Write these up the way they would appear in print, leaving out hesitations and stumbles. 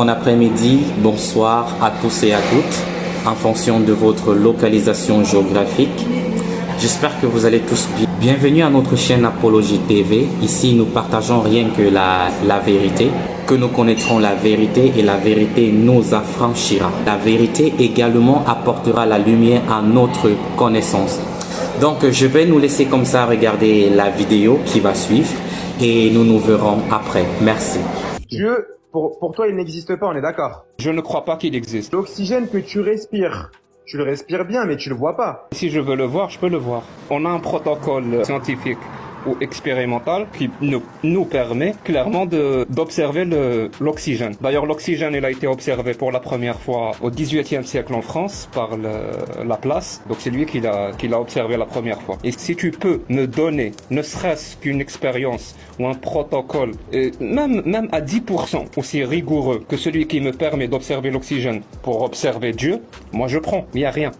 bon après-midi, bonsoir à tous et à toutes, en fonction de votre localisation géographique. J'espère que vous allez tous bien. Bienvenue à notre chaîne Apologie TV. Ici, nous partageons rien que la vérité, que nous connaîtrons la vérité et la vérité nous affranchira. La vérité également apportera la lumière à notre connaissance. Donc, je vais nous laisser comme ça regarder la vidéo qui va suivre et nous nous verrons après. Merci. Dieu, pour toi, il n'existe pas, on est d'accord? Je ne crois pas qu'il existe. L'oxygène que tu respires, tu le respires bien, mais tu le vois pas. Si je veux le voir, je peux le voir. On a un protocole scientifique ou expérimental qui nous permet clairement d'observer l'oxygène. D'ailleurs, l'oxygène, il a été observé pour la première fois au XVIIIe siècle en France par Laplace. Donc c'est lui qui l'a observé la première fois. Et si tu peux me donner ne serait-ce qu'une expérience ou un protocole, même à 10% aussi rigoureux que celui qui me permet d'observer l'oxygène pour observer Dieu, moi je prends. Il n'y a rien.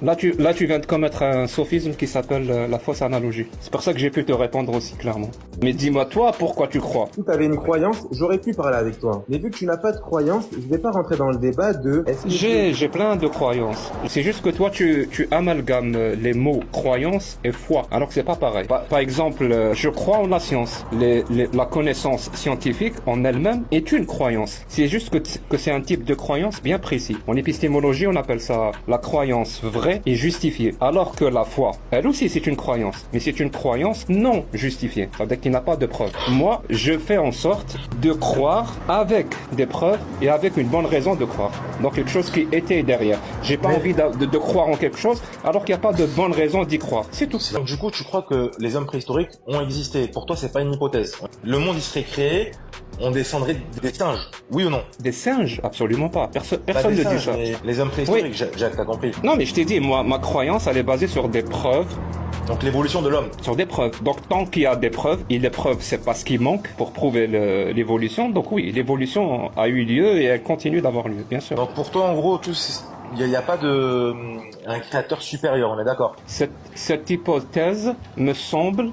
Là, tu viens de commettre un sophisme qui s'appelle la fausse analogie. C'est pour ça que j'ai pu te répondre aussi clairement. Mais dis-moi, toi, pourquoi tu crois? Si tu avais une croyance, j'aurais pu parler avec toi. Mais vu que tu n'as pas de croyance, je vais pas rentrer dans le débat de... J'ai plein de croyances. C'est juste que toi, tu amalgames les mots croyance et foi, alors que c'est pas pareil. Par exemple, je crois en la science. La connaissance scientifique en elle-même est une croyance. C'est juste que c'est un type de croyance bien précis. En épistémologie, on appelle ça la croyance vraie et justifiée. Alors que la foi, elle aussi, c'est une croyance. Mais c'est une croyance non justifiée. Ça veut dire qu'il n'a pas de preuves. Moi, je fais en sorte de croire avec des preuves et avec une bonne raison de croire. Donc quelque chose qui était derrière. J'ai pas envie de croire en quelque chose alors qu'il n'y a pas de bonne raison d'y croire. C'est tout. Donc du coup, tu crois que les hommes préhistoriques ont existé. Pour toi, c'est pas une hypothèse. Le monde, il serait créé, on descendrait des singes. Oui ou non? Des singes? Absolument pas. Personne ne dit ça. Les hommes préhistoriques, Oui. Jacques, t'as compris. Non, mais je t'ai dit, moi, ma croyance, elle est basée sur des preuves. Donc l'évolution de l'homme. Sur des preuves. Donc tant qu'il y a des preuves, et les preuves, c'est pas ce qui manque pour prouver l'évolution. Donc oui, l'évolution a eu lieu et elle continue d'avoir lieu, bien sûr. Donc pour toi, en gros, il n'y a pas un créateur supérieur, on est d'accord? Cette hypothèse me semble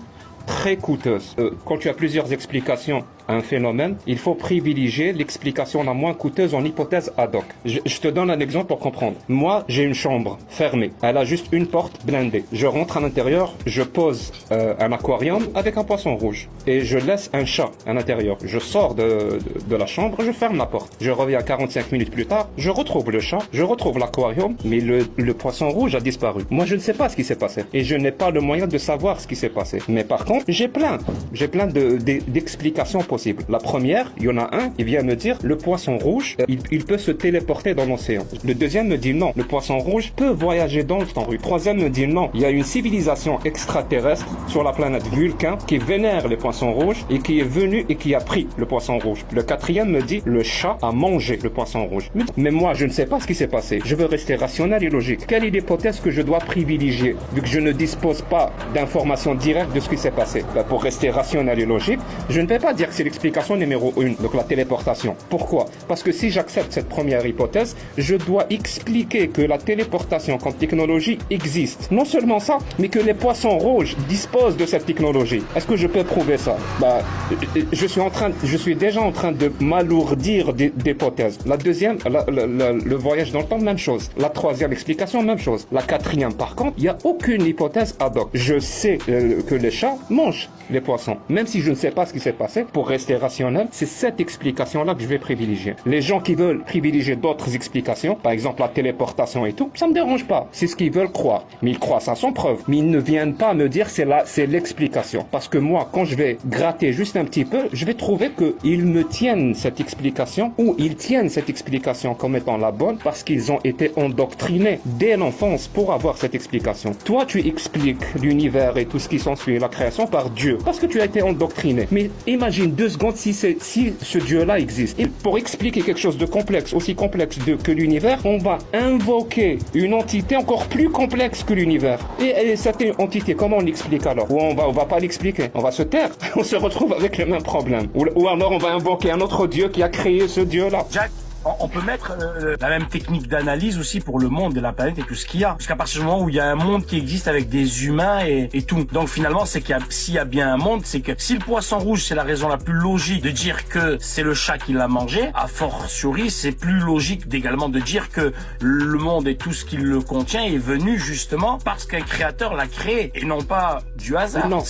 très coûteuse. Quand tu as plusieurs explications à un phénomène, il faut privilégier l'explication la moins coûteuse en hypothèse ad hoc. Je te donne un exemple pour comprendre. Moi, j'ai une chambre fermée. Elle a juste une porte blindée. Je rentre à l'intérieur, je pose un aquarium avec un poisson rouge. Et je laisse un chat à l'intérieur. Je sors de la chambre, je ferme la porte. Je reviens 45 minutes plus tard, je retrouve le chat, je retrouve l'aquarium, mais le poisson rouge a disparu. Moi, je ne sais pas ce qui s'est passé. Et je n'ai pas le moyen de savoir ce qui s'est passé. Mais par contre, j'ai plein d'explications possibles. La première, il y en a un qui vient me dire le poisson rouge, il peut se téléporter dans l'océan. Le deuxième me dit non, le poisson rouge peut voyager dans le temps. Le troisième me dit non, il y a une civilisation extraterrestre sur la planète Vulcain qui vénère les poissons rouges et qui est venu et qui a pris le poisson rouge. Le quatrième me dit le chat a mangé le poisson rouge. Mais moi, je ne sais pas ce qui s'est passé. Je veux rester rationnel et logique. Quelle est l'hypothèse que je dois privilégier vu que je ne dispose pas d'informations directes de ce qui s'est passé? Pour rester rationnel et logique, je ne vais pas dire que c'est l'explication numéro 1, donc la téléportation. Pourquoi? Parce que si j'accepte cette première hypothèse, je dois expliquer que la téléportation comme technologie existe. Non seulement ça, mais que les poissons rouges disposent de cette technologie. Est-ce que je peux prouver ça? Je suis déjà en train de m'alourdir d'hypothèses. La deuxième, le voyage dans le temps, même chose. La troisième explication, même chose. La quatrième, par contre, il n'y a aucune hypothèse ad hoc. Je sais que les chats mangent les poissons. Même si je ne sais pas ce qui s'est passé, pour rester rationnel, c'est cette explication-là que je vais privilégier. Les gens qui veulent privilégier d'autres explications, par exemple la téléportation et tout, ça me dérange pas. C'est ce qu'ils veulent croire. Mais ils croient ça sans preuve. Mais ils ne viennent pas me dire c'est l'explication. Parce que moi, quand je vais gratter juste un petit peu, je vais trouver qu'ils me tiennent cette explication ou ils tiennent cette explication comme étant la bonne parce qu'ils ont été endoctrinés dès l'enfance pour avoir cette explication. Toi, tu expliques l'univers et tout ce qui s'ensuit, la création par Dieu. Parce que tu as été endoctriné. Mais imagine 2 secondes si ce Dieu-là existe. Et pour expliquer quelque chose de complexe, aussi complexe que l'univers, on va invoquer une entité encore plus complexe que l'univers. Et cette entité, comment on l'explique alors? Ou on va pas l'expliquer. On va se taire. On se retrouve avec le même problème. Ou alors on va invoquer un autre Dieu qui a créé ce Dieu-là. on peut mettre la même technique d'analyse aussi pour le monde et la planète et tout ce qu'il y a. Parce qu'à partir du moment où il y a un monde qui existe avec des humains et tout. Donc finalement, c'est s'il y a bien un monde, c'est que si le poisson rouge, c'est la raison la plus logique de dire que c'est le chat qui l'a mangé, a fortiori, c'est plus logique d'également de dire que le monde et tout ce qu'il le contient est venu justement parce qu'un créateur l'a créé et non pas du hasard. Non,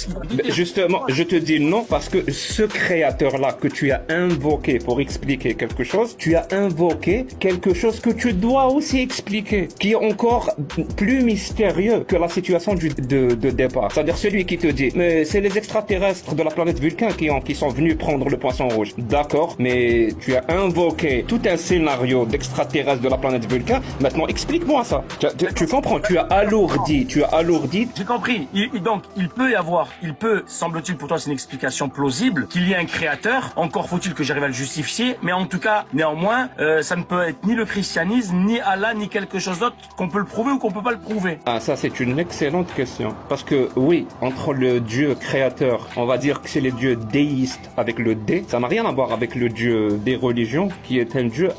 justement, je te dis non parce que ce créateur-là que tu as invoqué pour expliquer quelque chose, tu as invoqué quelque chose que tu dois aussi expliquer, qui est encore plus mystérieux que la situation de départ. C'est-à-dire celui qui te dit, mais c'est les extraterrestres de la planète Vulcain qui sont venus prendre le poisson rouge. D'accord, mais tu as invoqué tout un scénario d'extraterrestres de la planète Vulcain. Maintenant, explique-moi ça. Tu comprends, tu as alourdi. J'ai compris. Donc, il peut, semble-t-il pour toi, c'est une explication plausible, qu'il y ait un créateur. Encore faut-il que j'arrive à le justifier. Mais en tout cas, néanmoins, ça ne peut être ni le christianisme, ni Allah, ni quelque chose d'autre qu'on peut le prouver ou qu'on peut pas le prouver. Ah, ça, c'est une excellente question. Parce que, oui, entre le Dieu créateur, on va dire que c'est le Dieu déiste avec le D. Ça n'a rien à voir avec le Dieu des religions, qui est un Dieu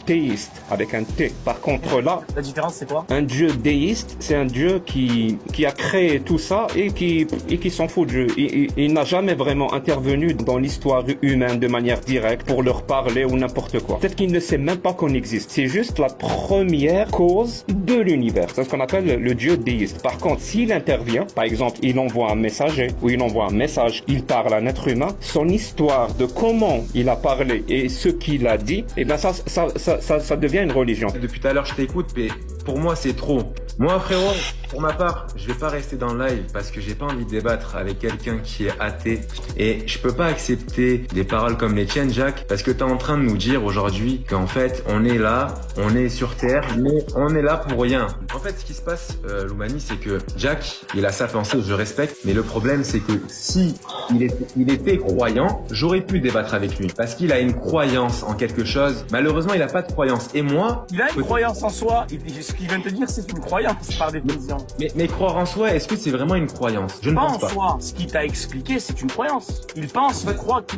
théiste, avec un T. Par contre, là... La différence, c'est quoi? Un Dieu déiste, c'est un Dieu qui a créé tout ça et qui s'en fout de Dieu. Il n'a jamais vraiment intervenu dans l'histoire humaine de manière directe pour leur parler ou n'importe quoi. Peut-être qu'il ne sait même pas qu'on existe. C'est juste la première cause de l'univers. C'est ce qu'on appelle le Dieu déiste. Par contre, s'il intervient, par exemple, il envoie un messager ou il envoie un message, il parle à un être humain, son histoire de comment il a parlé et ce qu'il a dit, et bien ça devient une religion. Depuis tout à l'heure, je t'écoute, mais pour moi, c'est trop. Moi, frérot, pour ma part, je vais pas rester dans le live parce que j'ai pas envie de débattre avec quelqu'un qui est athée et je peux pas accepter des paroles comme les tiennes, Jack, parce que t'es en train de nous dire aujourd'hui qu'en fait, on est là, on est sur Terre, mais on est là pour rien. En fait, ce qui se passe, Loumani, c'est que Jack, il a sa pensée, je respecte, mais le problème, c'est que si il était croyant, j'aurais pu débattre avec lui parce qu'il a une croyance en quelque chose. Malheureusement, il a pas de croyance. Et moi, il a une croyance en soi. Ce qu'il vient de te dire, c'est une croyance par définition. Mais croire en soi, est-ce que c'est vraiment une croyance? Je ne pense pas. En soi, ce qu'il t'a expliqué, c'est une croyance. Il pense, il croit que...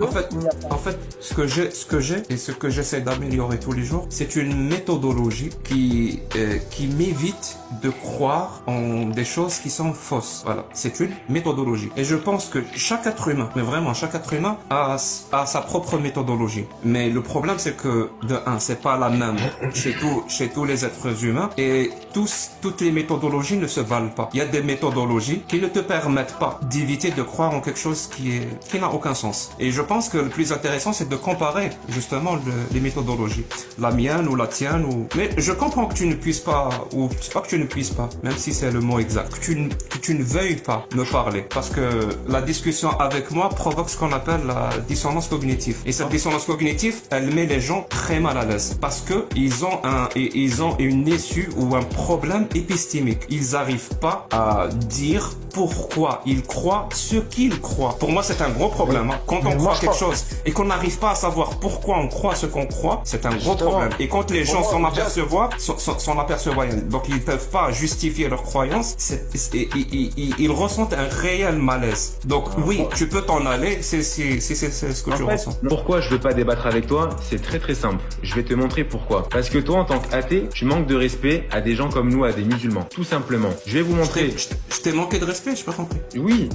En fait, ce que j'ai et ce que j'essaie d'améliorer tous les jours, c'est une méthodologie qui m'évite de croire en des choses qui sont fausses. Voilà, c'est une méthodologie. Et je pense que chaque être humain, mais vraiment chaque être humain a sa propre méthodologie. Mais le problème, c'est que de un, c'est pas la même chez tous les êtres humains et toutes les méthodologies ne se valent pas. Il y a des méthodologies qui ne te permettent pas d'éviter de croire en quelque chose qui n'a aucun sens. Et je pense que le plus intéressant, c'est de comparer justement les méthodologies. La mienne ou la tienne mais je comprends que tu ne puisses pas, ou c'est pas que tu ne puisses pas, même si c'est le mot exact, que tu ne veuilles pas me parler. Parce que la discussion avec moi provoque ce qu'on appelle la dissonance cognitive. Et cette dissonance cognitive, elle met les gens très mal à l'aise. Parce que ils ont une issue ou un problème épistémique. Ils n'arrivent pas à dire pourquoi ils croient ce qu'ils croient. Pour moi, c'est un gros problème. Hein. Quand on croit quelque chose et qu'on n'arrive pas à savoir pourquoi on croit ce qu'on croit, c'est un gros problème. Et quand les gens s'en aperçoivent, donc ils peuvent pas justifier leur croyance, ils ressentent un réel malaise. Donc oui, tu peux t'en aller, c'est ce que tu ressens. Pourquoi je veux pas débattre avec toi? C'est très très simple. Je vais te montrer pourquoi. Parce que toi, en tant qu'athée, tu manques de respect à des gens comme nous, à des musulmans. Tout simplement. Je vais vous montrer. Je t'ai manqué de respect, j'ai pas compris. Oui,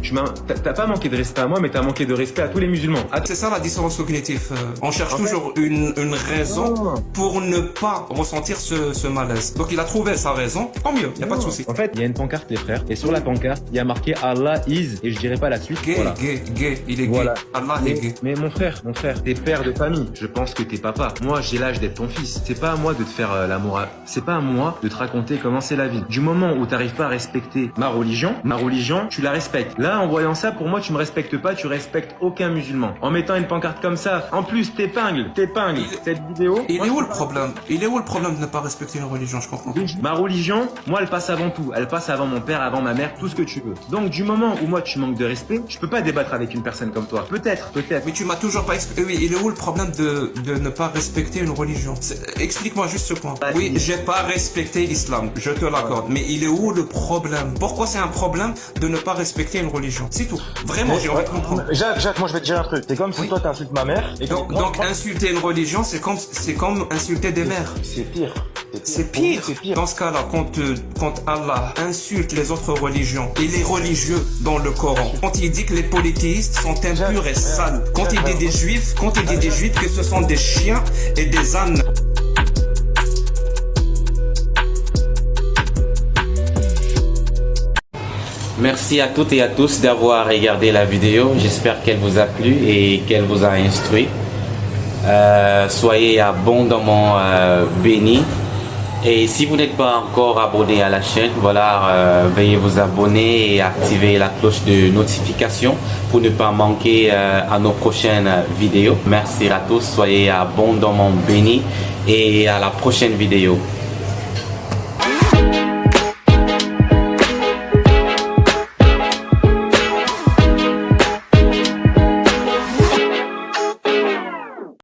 t'as pas manqué de respect à moi, mais t'as manqué de respect à tous les musulmans. C'est ça la dissonance cognitive. On cherche toujours une raison pour ne pas ressentir ce malaise. Donc il a trouvé sa raison, tant mieux, y a pas de souci. En fait, il y a une pancarte, les frères, et sur la pancarte, il y a marqué Allah is, et je dirais pas la suite. Gay, voilà. gay, il est voilà. gay. Allah est gay. Mais mon frère, t'es père de famille. Je pense que t'es papa. Moi, j'ai l'âge d'être ton fils. C'est pas à moi de te faire la morale. C'est pas à moi de te raconter comment c'est la vie. Du moment où t'arrives pas à respecter ma religion, tu la respectes. Là, en voyant ça, pour moi, tu me respectes pas, tu respectes aucun musulman. En mettant une pancarte comme ça, en plus, t'épingles cette vidéo. Il est où le problème? Il est où le problème de ne pas respecter une religion? Je comprends. Ma religion, moi, elle passe avant tout. Elle passe avant mon père, avant ma mère, tout ce que tu veux. Donc, du moment où moi, tu manques de respect, je peux pas débattre avec une personne comme toi. Peut-être. Mais tu m'as toujours pas expliqué. Oui, il est où le problème de ne pas respecter une religion? Explique-moi juste ce point. Oui, j'ai pas respecté l'islam. l'islam, je te l'accorde. Mais il est où le problème? Pourquoi c'est un problème de ne pas respecter une religion? C'est tout. Vraiment, j'ai envie de comprendre. Jacques, moi je vais te dire un truc. C'est comme si Oui. toi t'insultes ma mère. Et Donc insulter une religion, c'est comme insulter des mères. c'est pire. C'est Pour nous, pire. C'est pire. Dans ce cas-là, quand Allah insulte les autres religions et les religieux dans le Coran, quand il dit que les polythéistes sont impurs et sales, quand il dit des juifs, que ce sont des chiens et des ânes. Merci à toutes et à tous d'avoir regardé la vidéo. J'espère qu'elle vous a plu et qu'elle vous a instruit. Soyez abondamment bénis. Et si vous n'êtes pas encore abonné à la chaîne, voilà, veuillez vous abonner et activer la cloche de notification pour ne pas manquer à nos prochaines vidéos. Merci à tous, soyez abondamment bénis et à la prochaine vidéo.